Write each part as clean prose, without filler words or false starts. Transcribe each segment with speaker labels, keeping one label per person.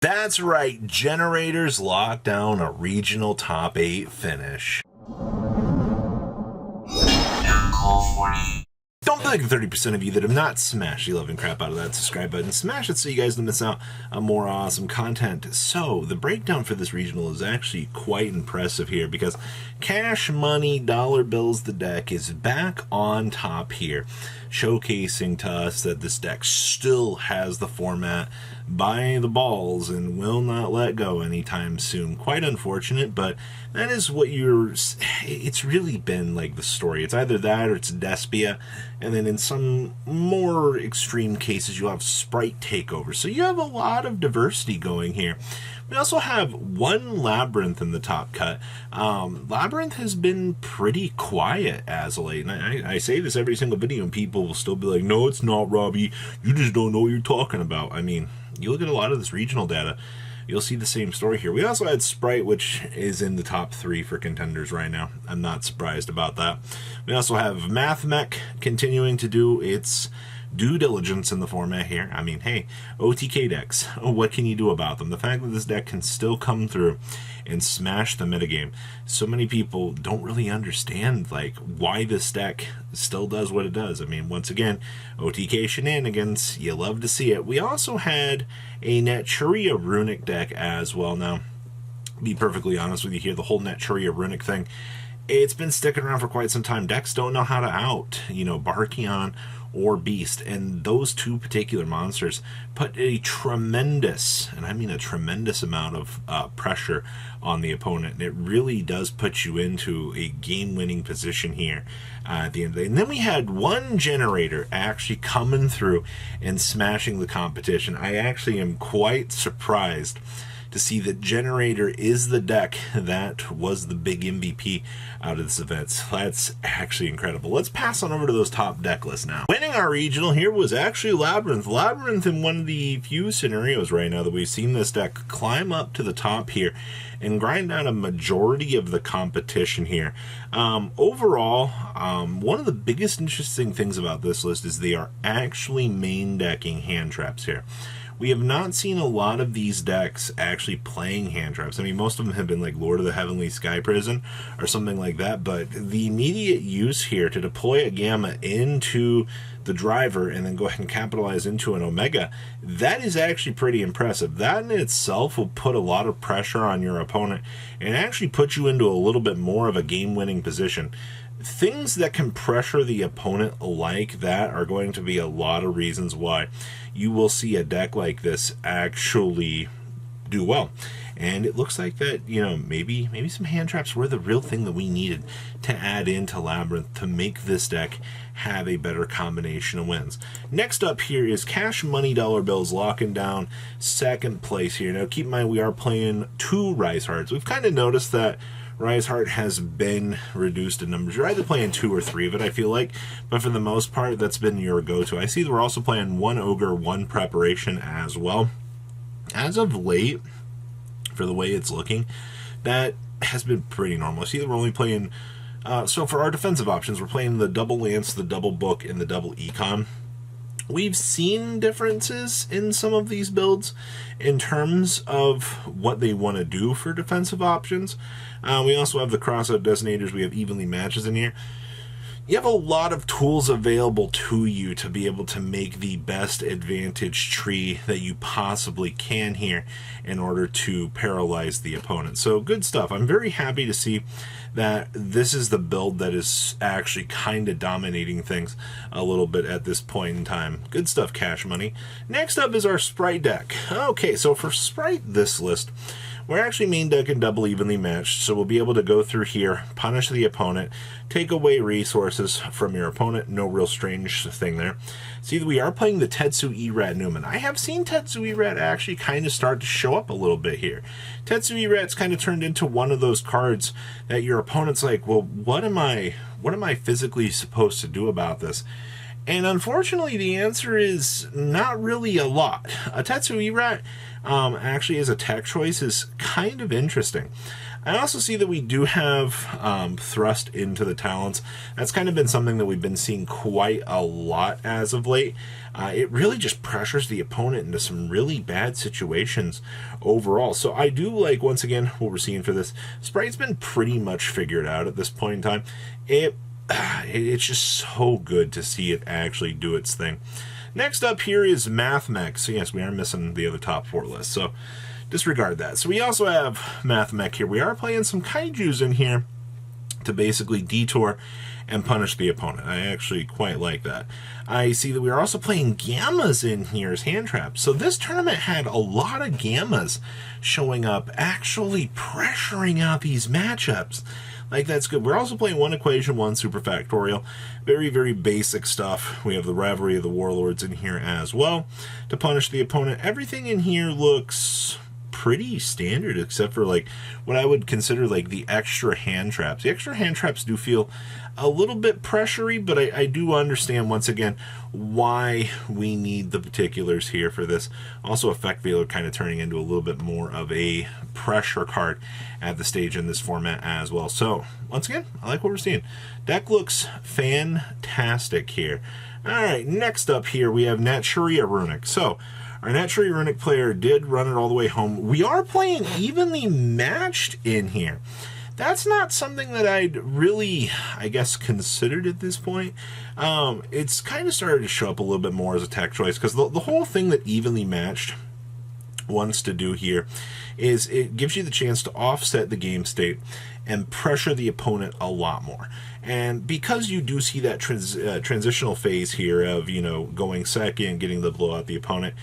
Speaker 1: That's right, Generaider's locked down a regional top 8 finish. Don't be like the 30% of you that have not smashed the loving crap out of that subscribe button. Smash it so you guys don't miss out on more awesome content. So, the breakdown for this regional is actually quite impressive here because Cash Money Dollar Bills the deck is back on top here, showcasing to us that this deck still has the format by the balls and will not let go anytime soon. Quite unfortunate, but that is what it's really been like the story. It's either that or it's Despia, and then in some more extreme cases you'll have Spright takeover. So you have a lot of diversity going here. We also have one Labrynth in the top cut. Labrynth has been pretty quiet as of late, and I say this every single video and people will still be like, no it's not, Robbie, you just don't know what you're talking about. I mean, you look at a lot of this regional data, you'll see the same story here. We also had Spright, which is in the top 3 for contenders right now. I'm not surprised about that. We also have Mathmech continuing to do its due diligence in the format here. I mean, hey, OTK decks, what can you do about them? The fact that this deck can still come through and smash the metagame. So many people don't really understand like why this deck still does what it does. I mean, once again, OTK shenanigans, you love to see it. We also had a Naturia Runick deck as well. Now, to be perfectly honest with you here, the whole Naturia Runick thing, it's been sticking around for quite some time. Decks don't know how to out, Barkion or Beast, and those two particular monsters put a tremendous, and I mean a tremendous amount of pressure on the opponent, and it really does put you into a game-winning position here at the end of the day. And then we had one Generaider actually coming through and smashing the competition. I actually am quite surprised to see that Generaider is the deck that was the big MVP out of this event. So that's actually incredible. Let's pass on over to those top deck lists now. Winning our regional here was actually Labrynth. Labrynth in one of the few scenarios right now that we've seen this deck climb up to the top here and grind down a majority of the competition here. Overall, one of the biggest interesting things about this list is they are actually main decking hand traps here. We have not seen a lot of these decks actually playing hand traps. I mean, most of them have been like Lord of the Heavenly Sky Prison or something like that, but the immediate use here to deploy a Gamma into the driver and then go ahead and capitalize into an Omega, that is actually pretty impressive. That in itself will put a lot of pressure on your opponent and actually put you into a little bit more of a game-winning position. Things that can pressure the opponent like that are going to be a lot of reasons why you will see a deck like this actually do well. And it looks like that, maybe some hand traps were the real thing that we needed to add into Labrynth to make this deck have a better combination of wins. Next up here is Cash Money Dollar Bills locking down second place here. Now keep in mind we are playing 2 Rise Hearts. We've kind of noticed that Rise Heart has been reduced in numbers. You're either playing 2 or 3 of it, I feel like, but for the most part, that's been your go-to. I see that we're also playing 1 Ogre, 1 Preparation as well. As of late, for the way it's looking, that has been pretty normal. I see that we're only playing, so for our defensive options, we're playing the double Lance, the double Book, and the double Econ. We've seen differences in some of these builds in terms of what they want to do for defensive options. We also have the crossout detonators. We have evenly matches in here. You have a lot of tools available to you to be able to make the best advantage tree that you possibly can here in order to paralyze the opponent. So good stuff. I'm very happy to see that this is the build that is actually kind of dominating things a little bit at this point in time. Good stuff, Cash Money. Next up is our Spright deck. Okay, so for Spright, this list, we're actually main deck and double evenly matched, so we'll be able to go through here, punish the opponent, take away resources from your opponent. No real strange thing there. See that we are playing the Tetsu Erat Newman. I have seen Tetsu Erat actually kind of start to show up a little bit here. Tetsu Erat's kind of turned into one of those cards that your opponent's like, well, what am I physically supposed to do about this? And unfortunately, the answer is not really a lot. A Tetsuirat actually as a tech choice is kind of interesting. I also see that we do have thrust into the talents. That's kind of been something that we've been seeing quite a lot as of late. It really just pressures the opponent into some really bad situations overall. So I do like, once again, what we're seeing for this. Sprite's been pretty much figured out at this point in time. It's just so good to see it actually do its thing. Next up here is Mathmech. So yes, we are missing the other top 4 lists, so disregard that. So we also have Mathmech here. We are playing some kaijus in here to basically detour and punish the opponent. I actually quite like that. I see that we are also playing gammas in here as hand traps. So this tournament had a lot of gammas showing up, actually pressuring out these matchups. Like, that's good. We're also playing 1 equation, 1 superfactorial. Very, very basic stuff. We have the Rivalry of the Warlords in here as well to punish the opponent. Everything in here looks pretty standard, except for like what I would consider like the extra hand traps. The extra hand traps do feel a little bit pressury, but I do understand once again why we need the particulars here for this. Also, Effect Veiler kind of turning into a little bit more of a pressure card at the stage in this format as well. So once again, I like what we're seeing. Deck looks fantastic here. All right, next up here we have Naturia Runick. So our Naturia Runick player did run it all the way home. We are playing evenly matched in here. That's not something that I'd really, I guess, considered at this point. It's kind of started to show up a little bit more as a tech choice, because the whole thing that evenly matched wants to do here is it gives you the chance to offset the game state and pressure the opponent a lot more. And because you do see that transitional phase here of, you know, going second, getting the blow out the opponent,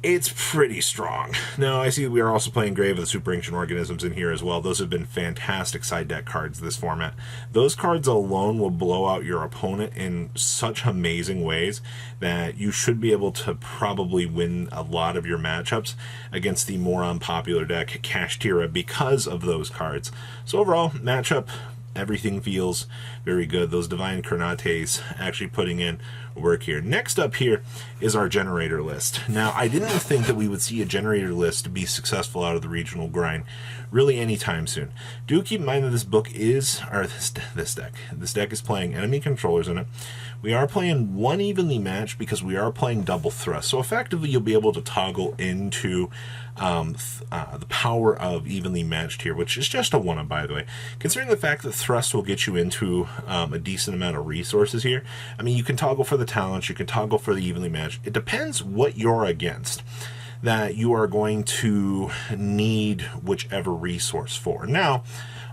Speaker 1: it's pretty strong. Now, I see we are also playing Grave of the Super Ancient Organisms in here as well. Those have been fantastic side deck cards this format. Those cards alone will blow out your opponent in such amazing ways that you should be able to probably win a lot of your matchups against the more unpopular deck, Kashtira, because of those cards. So overall, matchup, everything feels very good. Those Divine Carnates actually putting in work here. Next up here is our Generator list. Now, I didn't think that we would see a Generator list be successful out of the regional grind really anytime soon. Do keep in mind that this book is, or this deck is playing enemy controllers in it. We are playing 1 evenly matched because we are playing double thrust. So effectively, you'll be able to toggle into the power of evenly matched here, which is just a 1-up, by the way. Considering the fact that thrust will get you into a decent amount of resources here, I mean, you can toggle for the talents, you can toggle for the evenly matched. It depends what you're against that you are going to need whichever resource for. Now,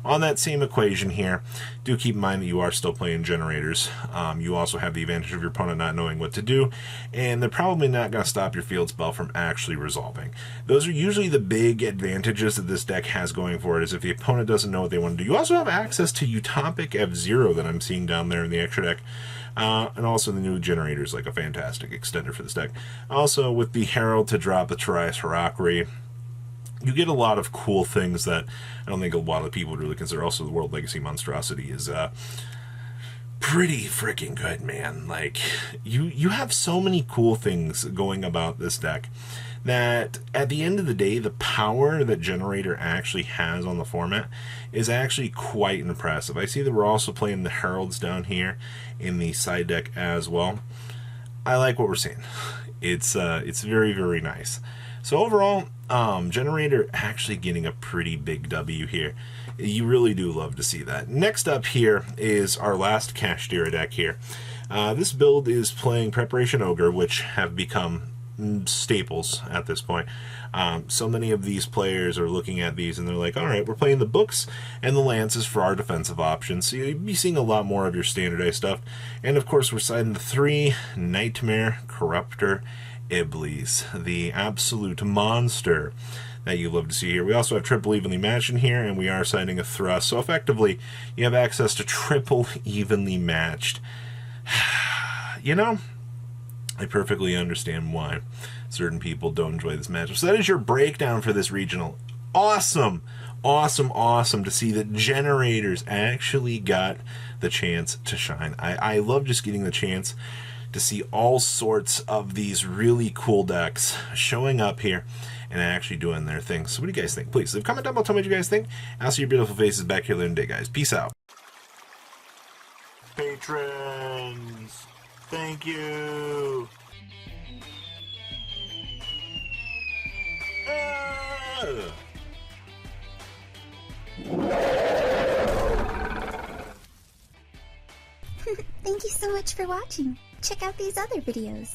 Speaker 1: on that same equation here, do keep in mind that you are still playing generators. You also have the advantage of your opponent not knowing what to do, and they're probably not going to stop your field spell from actually resolving. Those are usually the big advantages that this deck has going for it, is if the opponent doesn't know what they want to do. You also have access to Utopic F-Zero that I'm seeing down there in the extra deck. And also the new Generators, like a fantastic extender for this deck. Also, with the Herald to drop the Terias Harakiri, you get a lot of cool things that I don't think a lot of people would really consider. Also, the World Legacy Monstrosity is pretty freaking good, man. Like, you have so many cool things going about this deck that at the end of the day, the power that Generator actually has on the format is actually quite impressive. I see that we're also playing the Heralds down here in the side deck as well. I like what we're seeing. It's very, very nice. So overall, Generator actually getting a pretty big W here. You really do love to see that. Next up here is our last Kashtira deck here. This build is playing Preparation Ogre, which have become staples at this point. So many of these players are looking at these and they're like, all right, we're playing the books and the lances for our defensive options. So you'll be seeing a lot more of your standardized stuff. And of course, we're siding the 3 Nightmare Corruptor Iblis, the absolute monster that you love to see here. We also have triple evenly matched in here, and we are siding a thrust. So effectively, you have access to triple evenly matched. You know, I perfectly understand why certain people don't enjoy this matchup. So that is your breakdown for this regional. Awesome awesome to see that Generators actually got the chance to shine. I love just getting the chance to see all sorts of these really cool decks showing up here and actually doing their thing. So what do you guys think? Please leave a comment down below, tell me what you guys think. I'll see your beautiful faces back here later today, guys. Peace out. Patrons, thank you.
Speaker 2: Thank you so much for watching. Check out these other videos.